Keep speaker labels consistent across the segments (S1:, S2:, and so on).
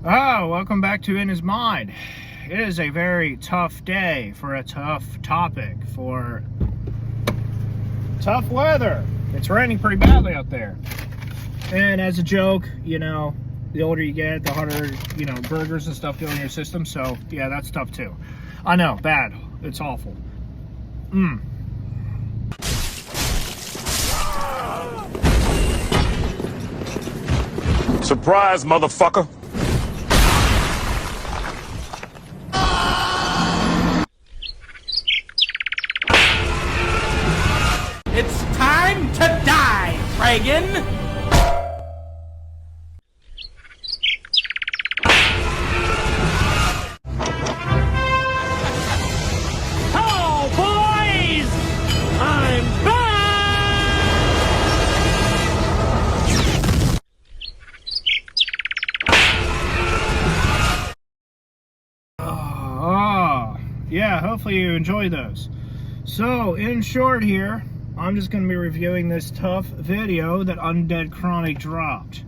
S1: Oh, welcome back to In His Mind. It is a very tough day for a tough topic, for tough weather. It's raining pretty badly out there. And as a joke, you know, the older you get, the harder, you know, burgers and stuff go in your system. So, yeah, that's tough too. I know, bad. It's awful.
S2: Surprise, motherfucker.
S3: It's time to die, Reagan! Hello, boys! I'm
S1: back! Yeah, hopefully you enjoy those. So, in short here, I'm just going to be reviewing this tough video that Undead Chronic dropped.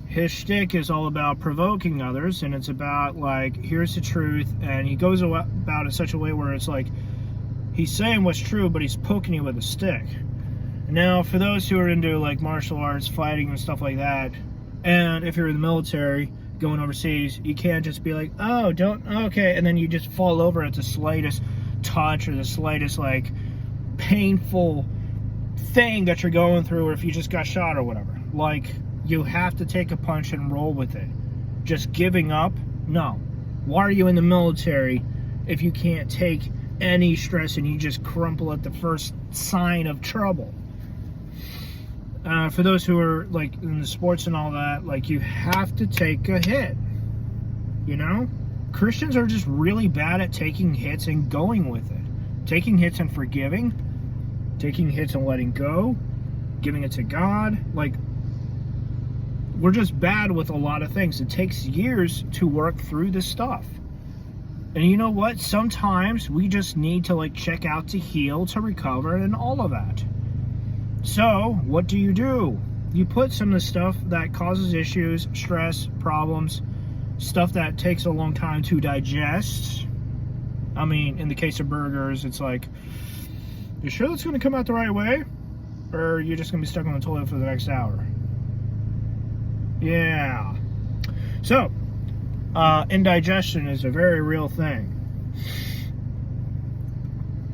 S1: His shtick is all about provoking others, and it's about, like, here's the truth, and he goes about it in such a way where it's like, he's saying what's true, but he's poking you with a stick. Now, for those who are into, like, martial arts, fighting, and stuff like that, and if you're in the military, going overseas, you can't just be like, oh, okay, and then you just fall over at the slightest touch or the slightest, like, painful thing that you're going through, or if you just got shot or whatever. Like, you have to take a punch and roll with it. Just giving up? No. Why are you in the military if you can't take any stress and you just crumple at the first sign of trouble? For those who are, like, in the sports and all that, like, you have to take a hit. You know? Christians are just really bad at taking hits and going with it. Taking hits and forgiving, taking hits and letting go, giving it to God. Like, we're just bad with a lot of things. It takes years to work through this stuff. And you know what? Sometimes we just need to, like, check out to heal, to recover, and all of that. So, what do? You put some of the stuff that causes issues, stress, problems, stuff that takes a long time to digest. I mean, in the case of burgers, it's like, you sure that's going to come out the right way? Or you're just going to be stuck on the toilet for the next hour? Yeah. So, indigestion is a very real thing.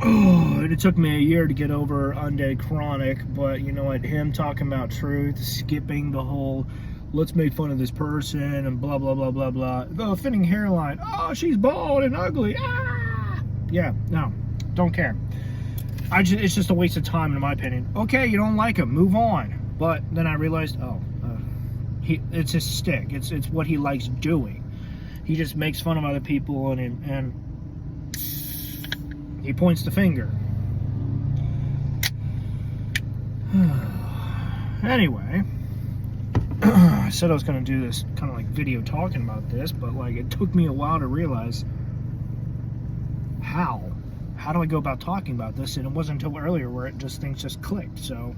S1: Oh, and it took me a year to get over Undead Chronic, but you know what? Him talking about truth, skipping the whole, let's make fun of this person, and blah, blah, blah, blah, blah. The thinning hairline. Oh, she's bald and ugly. Ah! Yeah, no, don't care. It's just a waste of time, in my opinion. Okay, you don't like him, move on. But then I realized, it's his stick. It's what he likes doing. He just makes fun of other people, and he points the finger. Anyway, I said I was going to do this kind of like video talking about this, but like it took me a while to realize how do I go about talking about this, and it wasn't until earlier where things just clicked. So,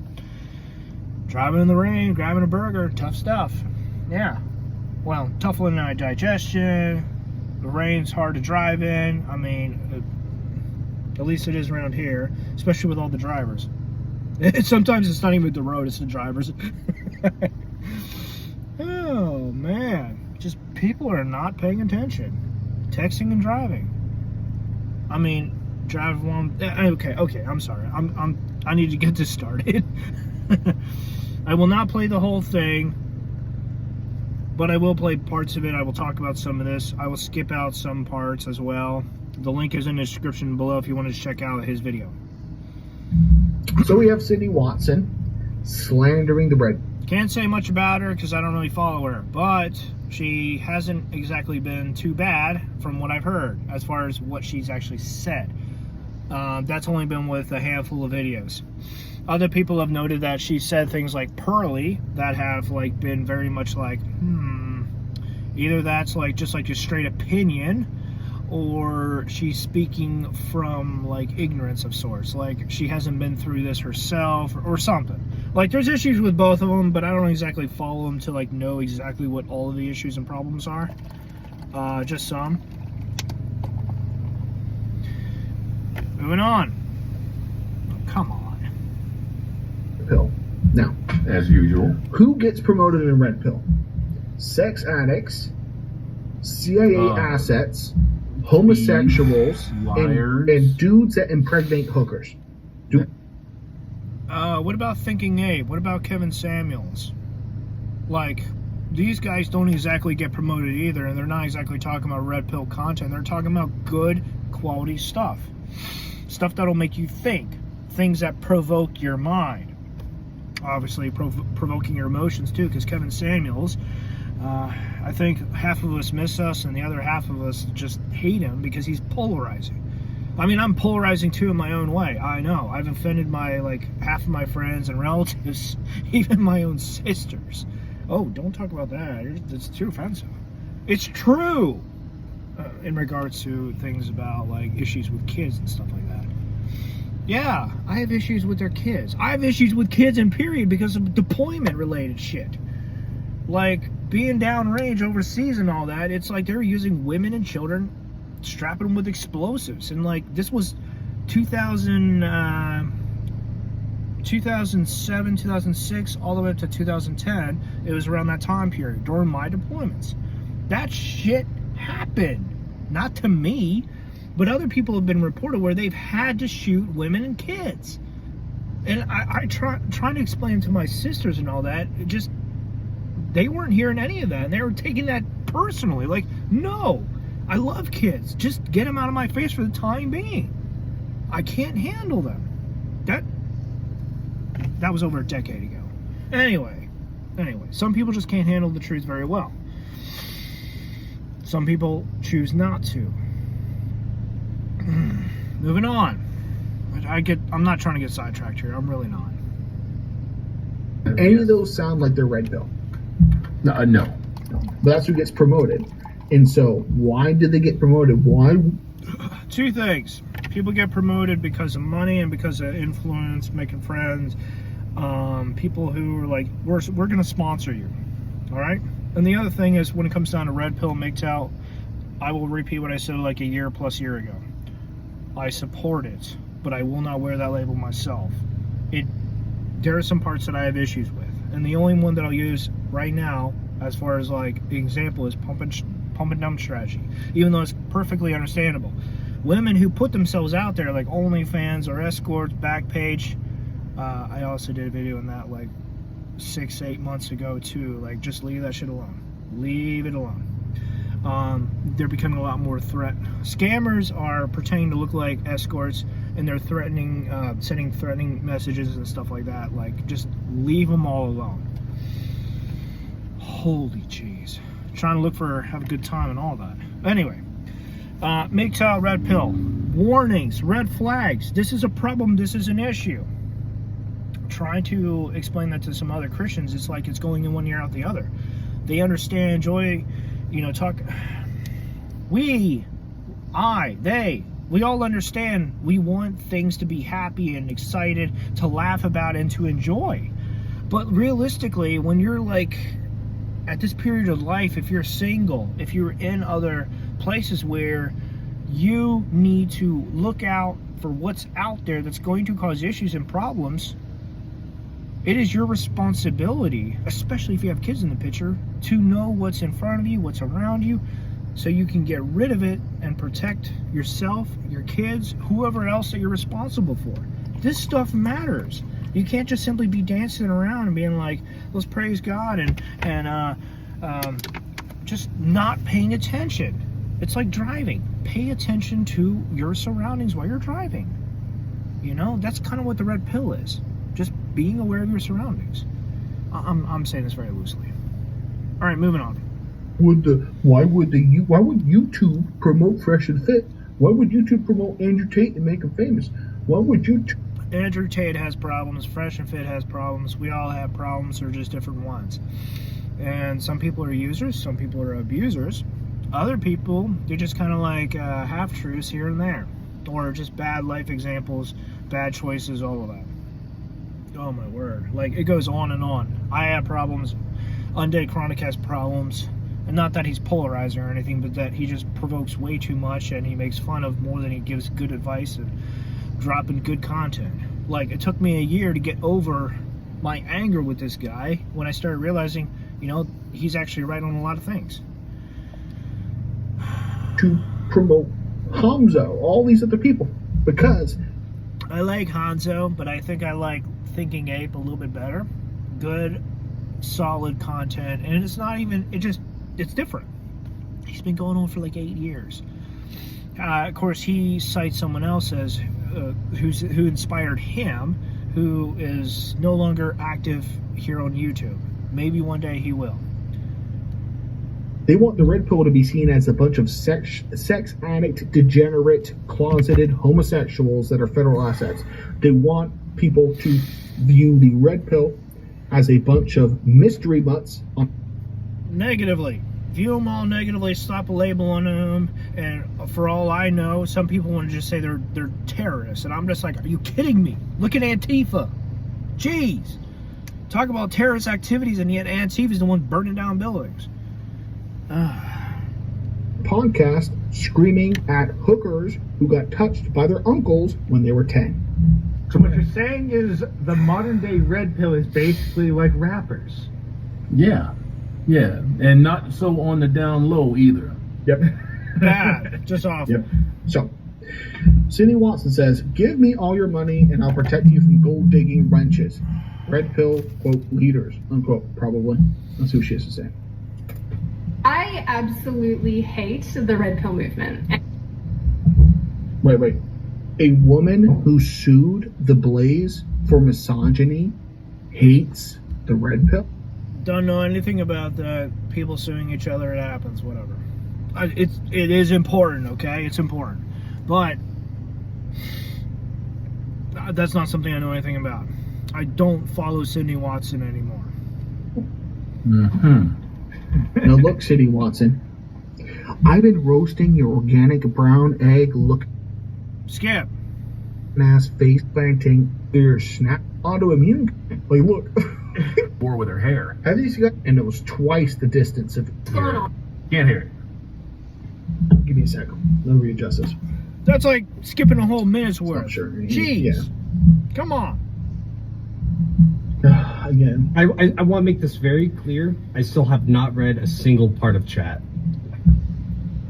S1: driving in the rain, grabbing a burger, tough stuff. Yeah, well, tough on digestion. The rain's hard to drive in. I mean, at least it is around here, especially with all the drivers. Sometimes it's not even the road, it's the drivers. Oh, man. Just people are not paying attention. Texting and driving. I mean, drive one. Okay, I'm sorry. I need to get this started. I will not play the whole thing, but I will play parts of it. I will talk about some of this. I will skip out some parts as well. The link is in the description below if you want to check out his video.
S4: So we have Sydney Watson slandering the bread.
S1: Can't say much about her because I don't really follow her, but she hasn't exactly been too bad from what I've heard as far as what she's actually said. That's only been with a handful of videos. Other people have noted that she said things like pearly that have like been very much like, either that's like just like a straight opinion, or she's speaking from like ignorance of sorts, like she hasn't been through this herself or something. Like, there's issues with both of them, but I don't exactly follow them to, like, know exactly what all of the issues and problems are. Just some. Moving on. Oh, come on.
S4: Pill. Now,
S2: As usual.
S4: who gets promoted in red pill? Sex addicts, CIA assets, homosexuals,
S2: liars.
S4: and dudes that impregnate hookers.
S1: What about Thinking Abe? What about Kevin Samuels? Like, these guys don't exactly get promoted either, and they're not exactly talking about red pill content. They're talking about good quality stuff. Stuff that'll make you think. Things that provoke your mind. Obviously, provoking your emotions too, because Kevin Samuels, I think half of us miss us, and the other half of us just hate him because he's polarizing. I mean, I'm polarizing too in my own way. I know. I've offended half of my friends and relatives, even my own sisters. Oh, don't talk about that. It's too offensive. It's true in regards to things about, like, issues with kids and stuff like that. Yeah, I have issues with their kids. I have issues with kids in period because of deployment-related shit. Like, being downrange overseas and all that, it's like they're using women and children, strapping them with explosives. And, like, this was 2007, 2006, all the way up to 2010. It was around that time period, during my deployments. That shit happened. Not to me, but other people have been reported where they've had to shoot women and kids. And I trying to explain to my sisters and all that, they weren't hearing any of that, and they were taking that personally. Like, no, I love kids. Just get them out of my face for the time being. I can't handle them. That was over a decade ago. Anyway, some people just can't handle the truth very well. Some people choose not to. Moving on. I'm not trying to get sidetracked here. I'm really not.
S4: Any of those sound like they're red pill.
S2: No.
S4: But that's who gets promoted. And so, why did they get promoted? Why?
S1: Two things. People get promoted because of money and because of influence, making friends. People who are like, we're going to sponsor you. All right? And the other thing is, when it comes down to red pill, MGTOW, I will repeat what I said like a year ago. I support it, but I will not wear that label myself. There are some parts that I have issues with. And the only one that I'll use right now, as far as like the example, is pump and dump strategy. Even though it's perfectly understandable. Women who put themselves out there, like OnlyFans or escorts, Backpage. I also did a video on that like 6-8 months ago too. Like, just leave that shit alone. Leave it alone. They're becoming a lot more scammers are pretending to look like escorts, and they're threatening, sending threatening messages and stuff like that. Like, just leave them all alone. Holy jeez. Trying to have a good time and all that. Anyway, MGTOW red pill. Warnings, red flags. This is a problem. This is an issue. Trying to explain that to some other Christians, it's like it's going in one ear out the other. They understand, enjoy, talk. We all understand we want things to be happy and excited, to laugh about and to enjoy. But realistically, when you're like at this period of life, if you're single, if you're in other places where you need to look out for what's out there that's going to cause issues and problems, it is your responsibility, especially if you have kids in the picture, to know what's in front of you, what's around you, so you can get rid of it and protect yourself, your kids, whoever else that you're responsible for. This stuff matters. You can't just simply be dancing around and being like, let's praise God, and just not paying attention. It's like driving. Pay attention to your surroundings while you're driving. That's kind of what the red pill is. Just being aware of your surroundings. I'm saying this very loosely. All right, moving on.
S4: Why would YouTube promote Fresh and Fit? Why would YouTube promote Andrew Tate and make him famous? Why would YouTube?
S1: Andrew Tate has problems. Fresh and Fit has problems. We all have problems. They're just different ones. And some people are users. Some people are abusers. Other people, they're just kind of like half-truths here and there. Or just bad life examples, bad choices, all of that. oh my word. Like, it goes on and on. I have problems. Undead Chronic has problems. And not that he's polarizing or anything, but that he just provokes way too much and he makes fun of more than he gives good advice and dropping good content. Like, it took me a year to get over my anger with this guy when I started realizing, you know, he's actually right on a lot of things.
S4: To promote Hamzo, all these other people, because
S1: I like Hanzo, but I think I like Thinking Ape a little bit better. Good, solid content, and it's not even, it's different. He's been going on for like 8 years. Of course, he cites someone else as who inspired him, who is no longer active here on YouTube. Maybe one day he will.
S4: they want the red pill to be seen as a bunch of sex addict, degenerate, closeted homosexuals that are federal assets. They want people to view the red pill as a bunch of mystery butts.
S1: Negatively. View them all negatively, slap a label on them, and for all I know, some people want to just say they're terrorists, and I'm just like, are you kidding me? Look at Antifa. Jeez. Talk about terrorist activities, and yet Antifa's the one burning down buildings.
S4: Podcast screaming at hookers who got touched by their uncles when they were 10.
S5: So what you're saying is the modern day red pill is basically like rappers.
S2: Yeah. Yeah. And not so on the down low either.
S4: Yep.
S1: Bad. Just awful.
S4: Yep. So, Sidney Watson says, "Give me all your money and I'll protect you from gold digging wrenches. Red pill, quote, leaders, unquote, probably." That's who she has to say.
S6: I absolutely hate the red pill movement.
S4: Wait. A woman who sued the Blaze for misogyny hates the red pill?
S1: Don't know anything about that. People suing each other, it happens, whatever. It is important, okay? It's important. But that's not something I know anything about. I don't follow Sidney Watson anymore.
S2: Mm-hmm.
S4: Now look, Sidney Watson, I've been roasting your organic brown egg look
S1: Skip.
S4: ass face planting ear snap autoimmune. Like, look.
S2: Or with her hair.
S4: Have you seen? And it was twice the distance of.
S6: What's going on?
S2: Can't hear it.
S4: Give me a second. Let me readjust this.
S1: That's like skipping a whole minute's worth.
S4: Sure.
S1: Jeez.
S4: Yeah.
S1: Come on.
S4: Again.
S5: I want to make this very clear. I still have not read a single part of chat.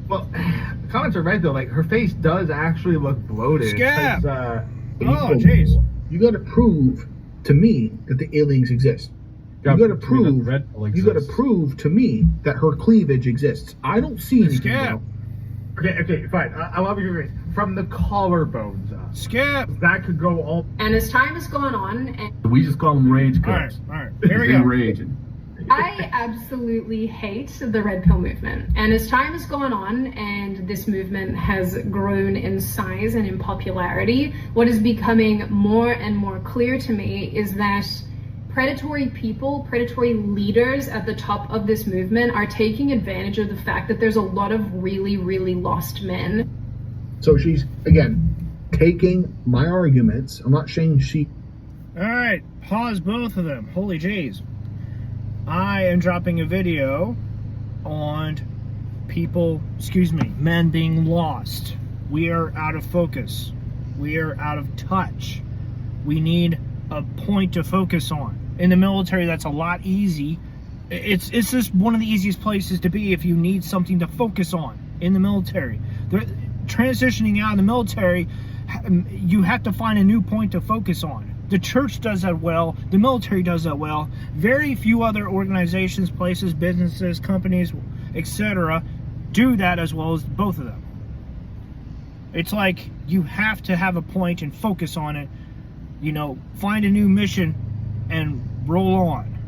S7: Well, comments are right though. Like, her face does actually look bloated.
S1: Scab.
S7: 'cause,
S1: Oh, jeez.
S4: You got to prove to me that the aliens exist. You got to prove. You got to prove to me that her cleavage exists. I don't see anything.
S1: Scab.
S7: Okay, fine. I love your face. From the collarbones up.
S1: Skip.
S7: That could go all.
S6: And as time has gone on, and
S2: We just call them rage
S1: All right.
S2: cups.
S1: All right. Here we
S2: They
S1: go.
S2: raging.
S6: I absolutely hate the red pill movement. And as time has gone on and this movement has grown in size and in popularity, what is becoming more and more clear to me is that predatory people, predatory leaders at the top of this movement are taking advantage of the fact that there's a lot of really, really lost men.
S4: So she's, again, taking my arguments. I'm not saying she.
S1: All right. Pause both of them. Holy jeez. I am dropping a video on men being lost. We are out of focus. We are out of touch. We need a point to focus on. In the military, that's a lot easy. It's just one of the easiest places to be if you need something to focus on in the military. Transitioning out of the military, you have to find a new point to focus on. The church does that well. The military does that well. Very few other organizations, places, businesses, companies, etc. do that as well as both of them. It's like you have to have a point and focus on it. You know, find a new mission and roll on.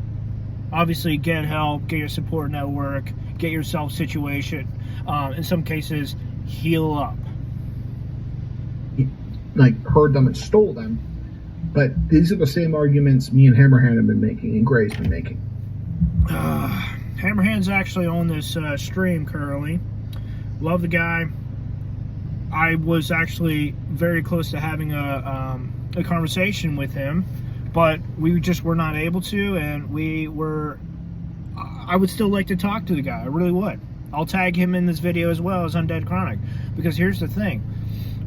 S1: Obviously, get help, get your support network, get yourself situation. In some cases, heal up.
S4: Like, heard them and stole them. But these are the same arguments me and Hammerhand have been making and Gray's been making.
S1: Hammerhand's actually on this stream currently. Love the guy. I was actually very close to having a conversation with him but we just were not able to, and I would still like to talk to the guy. I really would. I'll tag him in this video as well as Undead Chronic, because here's the thing.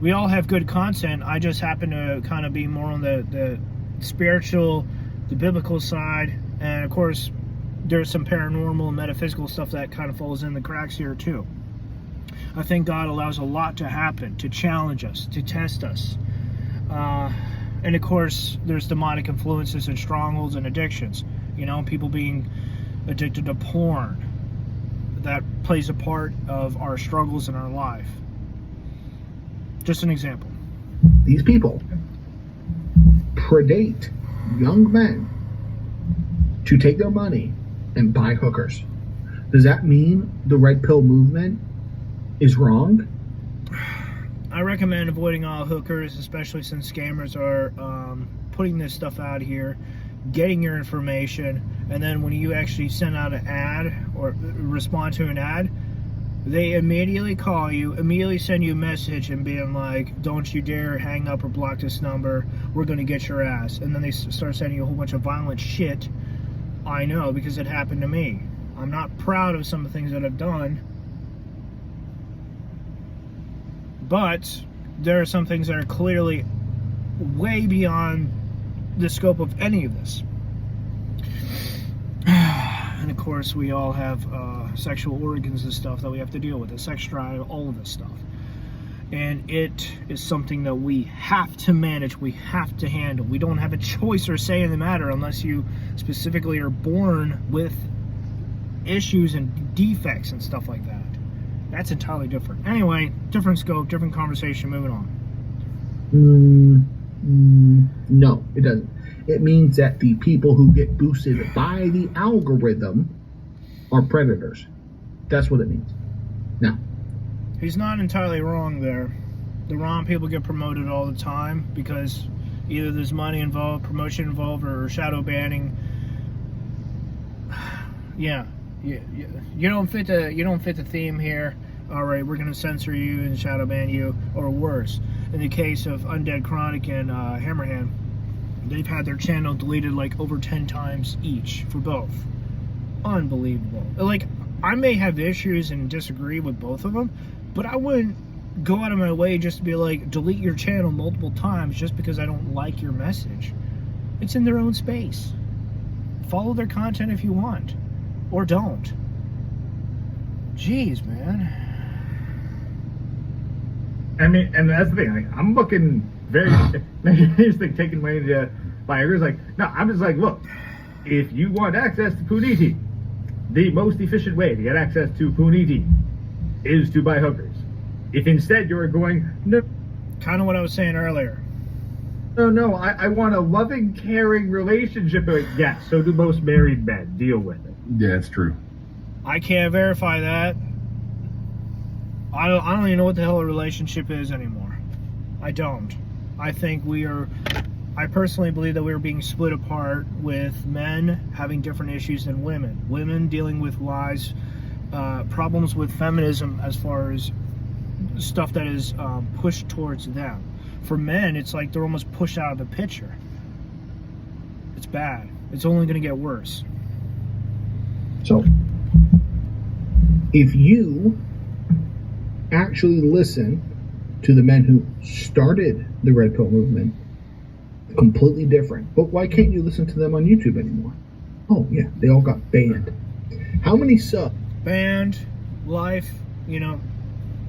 S1: We all have good content. I just happen to kind of be more on the spiritual, the biblical side, and of course there's some paranormal and metaphysical stuff that kind of falls in the cracks here too. I think God allows a lot to happen, to challenge us, to test us. And of course, there's demonic influences and strongholds and addictions. You know, people being addicted to porn. That plays a part of our struggles in our life. Just an example.
S4: These people predate young men to take their money and buy hookers. Does that mean the red pill movement is wrong?
S1: I recommend avoiding all hookers, especially since scammers are putting this stuff out here, getting your information, and then when you actually send out an ad or respond to an ad, they immediately call you, immediately send you a message and being like, don't you dare hang up or block this number, we're going to get your ass. And then they start sending you a whole bunch of violent shit. I know, because it happened to me. I'm not proud of some of the things that I've done, but there are some things that are clearly way beyond the scope of any of this. And of course, we all have sexual organs and stuff that we have to deal with, the sex drive, all of this stuff. And it is something that we have to manage, we have to handle. We don't have a choice or say in the matter unless you specifically are born with issues and defects and stuff like that. That's entirely different. Anyway, different scope, different conversation, moving on.
S4: No, it doesn't. It means that the people who get boosted by the algorithm are predators. That's what it means. Now,
S1: he's not entirely wrong there. The wrong people get promoted all the time because either there's money involved, promotion involved, or shadow banning. Yeah. You don't fit the theme here. All right, we're gonna censor you and shadow ban you, or worse. In the case of Undead Chronic and Hammerhand, they've had their channel deleted like over 10 times each for both. Unbelievable. Like, I may have issues and disagree with both of them, but I wouldn't go out of my way just to be like, delete your channel multiple times just because I don't like your message. It's in their own space. Follow their content if you want. Or don't. Jeez, man.
S7: I mean, and that's the thing. Like, I'm looking very. Here's the thing, taking money to buyers. Like, no, I'm just like, look, if you want access to Puniti, the most efficient way to get access to Puniti is to buy hookers. If instead you're going, no.
S1: Kind of what I was saying earlier.
S7: No, I want a loving, caring relationship. Like, yes, so do most married men. Deal with it.
S2: Yeah, it's true.
S1: I can't verify that. I don't even know what the hell a relationship is anymore. I don't. I personally believe that we are being split apart with men having different issues than women. Women dealing with lies, problems with feminism as far as stuff that is pushed towards them. For men, it's like they're almost pushed out of the picture. It's bad. It's only going to get worse.
S4: So, if you actually listen to the men who started the Red Pill movement, completely different. But why can't you listen to them on YouTube anymore? Oh, yeah, they all got banned. How many subs?
S1: Banned, life,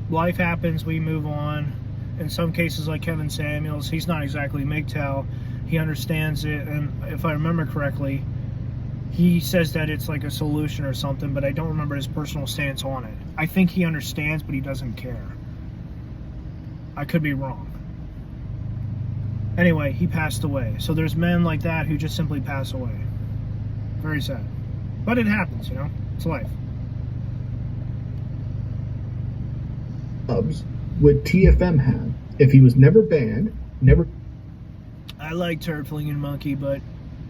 S1: life happens, we move on. In some cases, like Kevin Samuels, he's not exactly MGTOW. He understands it, and if I remember correctly, he says that it's like a solution or something, but I don't remember his personal stance on it. I think he understands, but he doesn't care. I could be wrong. Anyway, he passed away. So there's men like that who just simply pass away. Very sad. But it happens, It's life.
S4: Would TFM have if he was never banned, never...
S1: I like Turfling and Monkey, but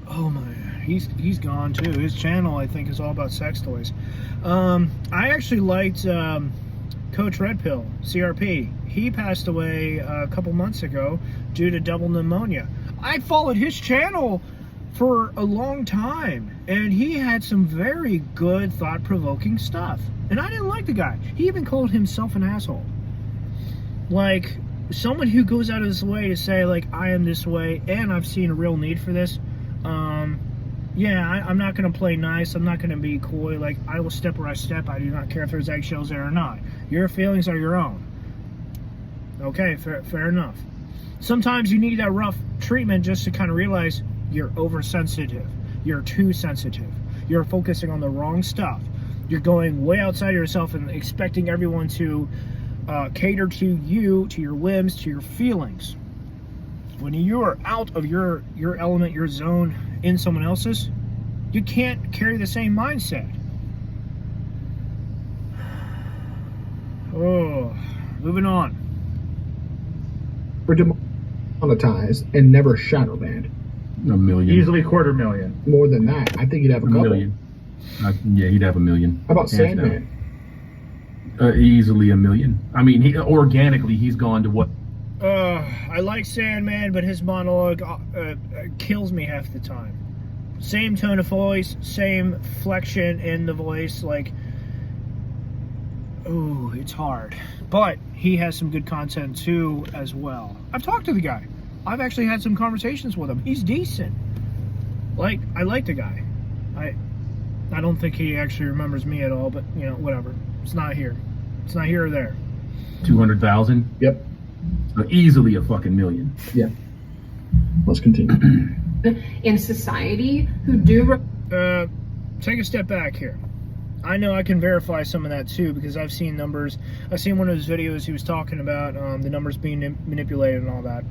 S1: oh my, he's gone too. His channel, I think, is all about sex toys. I actually liked Coach Redpill, CRP. He passed away a couple months ago due to double pneumonia. I followed his channel for a long time, and he had some very good, thought-provoking stuff. And I didn't like the guy. He even called himself an asshole. Like, someone who goes out of his way to say, like, I am this way, and I've seen a real need for this. I'm not going to play nice. I'm not going to be coy. Like, I will step where I step. I do not care if there's eggshells there or not. Your feelings are your own. Okay, fair enough. Sometimes you need that rough treatment just to kind of realize you're oversensitive. You're too sensitive. You're focusing on the wrong stuff. You're going way outside yourself and expecting everyone to cater to you, to your whims, to your feelings. When you are out of your element, your zone, in someone else's, you can't carry the same mindset. Oh, moving on.
S4: Were demonetized and never shadow banned.
S2: A million.
S7: Easily 250,000.
S4: More than that, I think he'd have a couple.
S2: million. Yeah, he'd have 1 million.
S4: How about
S2: Hands
S4: Sandman?
S2: down. Easily 1 million. I mean, organically, he's gone to what?
S1: I like Sandman, but his monologue kills me half the time. Same tone of voice, same flexion in the voice, like, ooh, it's hard. But he has some good content too, as well. I've talked to the guy. I've actually had some conversations with him. He's decent. Like, I like the guy. I don't think he actually remembers me at all, but, you know, whatever. It's not here. It's not here or there.
S2: 200,000?
S4: Yep.
S2: So easily a fucking million.
S4: Yeah. Let's continue.
S6: In society who do
S1: Take a step back here. I know I can verify some of that too, because I've seen numbers. I've seen one of his videos he was talking about the numbers being manipulated and all that.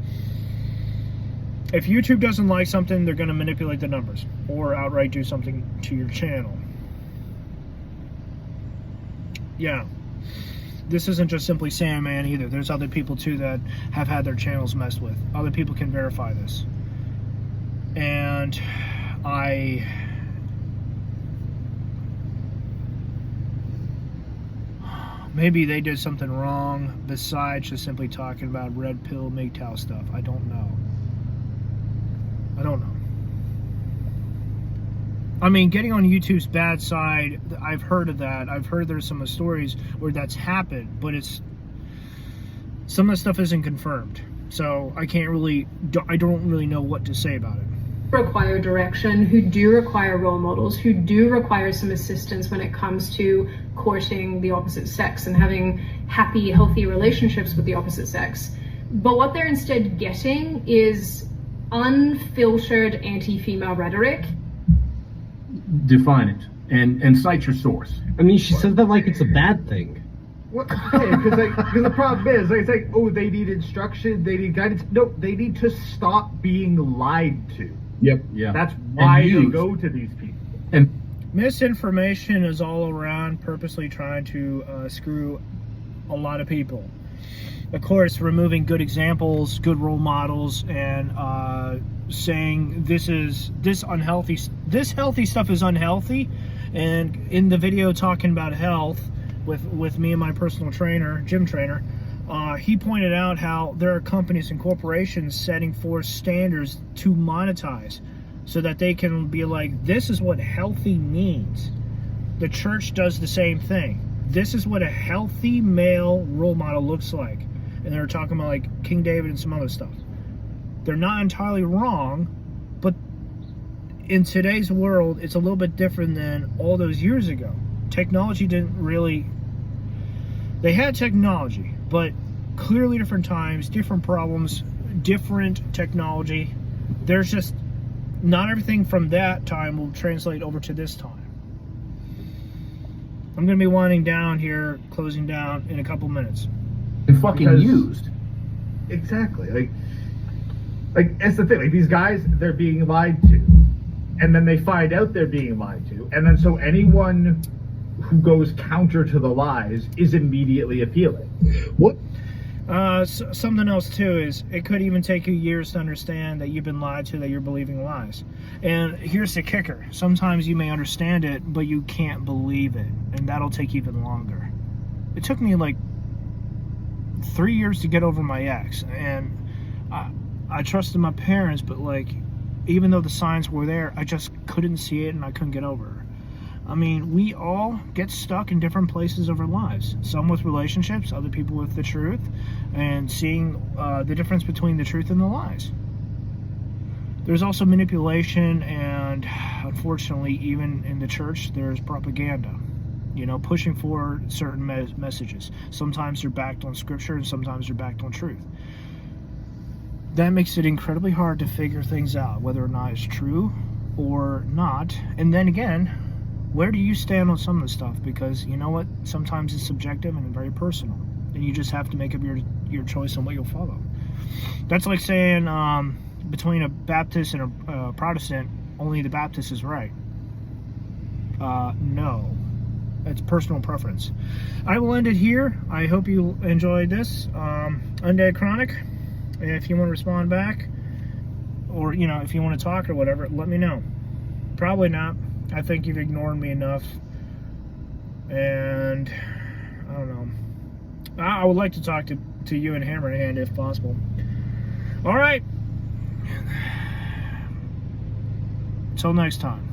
S1: If YouTube doesn't like something, they're going to manipulate the numbers or outright do something to your channel. Yeah. This isn't just simply Sandman either. There's other people too that have had their channels messed with. Other people can verify this. And maybe they did something wrong besides just simply talking about red pill MGTOW stuff. I don't know. I mean, getting on YouTube's bad side, I've heard of that. I've heard there's some stories where that's happened, but some of the stuff isn't confirmed. So I don't really know what to say about it.
S6: Require direction, who do require role models, who do require some assistance when it comes to courting the opposite sex and having happy, healthy relationships with the opposite sex. But what they're instead getting is unfiltered anti-female rhetoric.
S2: Define it and cite your source.
S8: I mean, she said that like it's a bad thing.
S7: What? Because the problem is, it's like, oh, they need instruction, they need guidance. No, they need to stop being lied to.
S4: Yep.
S2: Yeah.
S7: That's why they go to these people.
S2: And
S1: Misinformation is all around, purposely trying to screw a lot of people. Of course, removing good examples, good role models, and saying this healthy stuff is unhealthy. And in the video talking about health with me and my personal trainer, gym trainer, he pointed out how there are companies and corporations setting forth standards to monetize so that they can be like, this is what healthy means. The church does the same thing. This is what a healthy male role model looks like. And they're talking about like King David and some other stuff. They're not entirely wrong, but in today's world, it's a little bit different than all those years ago. Technology didn't really... They had technology, but clearly different times, different problems, different technology. There's just... Not everything from that time will translate over to this time. I'm going to be winding down here, closing down in a couple minutes.
S2: and fucking used.
S7: Exactly. Like that's the thing. Like these guys, they're being lied to, and then they find out they're being lied to, and then so anyone who goes counter to the lies is immediately appealing.
S4: What?
S1: Something else too is it could even take you years to understand that you've been lied to, that you're believing lies. And here's the kicker: sometimes you may understand it, but you can't believe it, and that'll take even longer. It took me like 3 years to get over my ex, and I trusted my parents, but like, even though the signs were there, I just couldn't see it and I couldn't get over it. I mean, we all get stuck in different places of our lives. Some with relationships, other people with the truth, and seeing the difference between the truth and the lies. There's also manipulation, and unfortunately, even in the church, there's propaganda. You know, pushing for certain messages. Sometimes they're backed on scripture, and sometimes they're backed on truth. That makes it incredibly hard to figure things out, whether or not it's true or not. And then again, where do you stand on some of the stuff? Because you know what? Sometimes it's subjective and very personal. And you just have to make up your choice on what you'll follow. That's like saying between a Baptist and a Protestant, only the Baptist is right. No. It's personal preference. I will end it here. I hope you enjoyed this. Undead Chronic. If you want to respond back, or you know, if you want to talk or whatever, let me know. Probably not. I think you've ignored me enough, and I don't know. I would like to talk to you and Hammerhand if possible. All right. Until next time.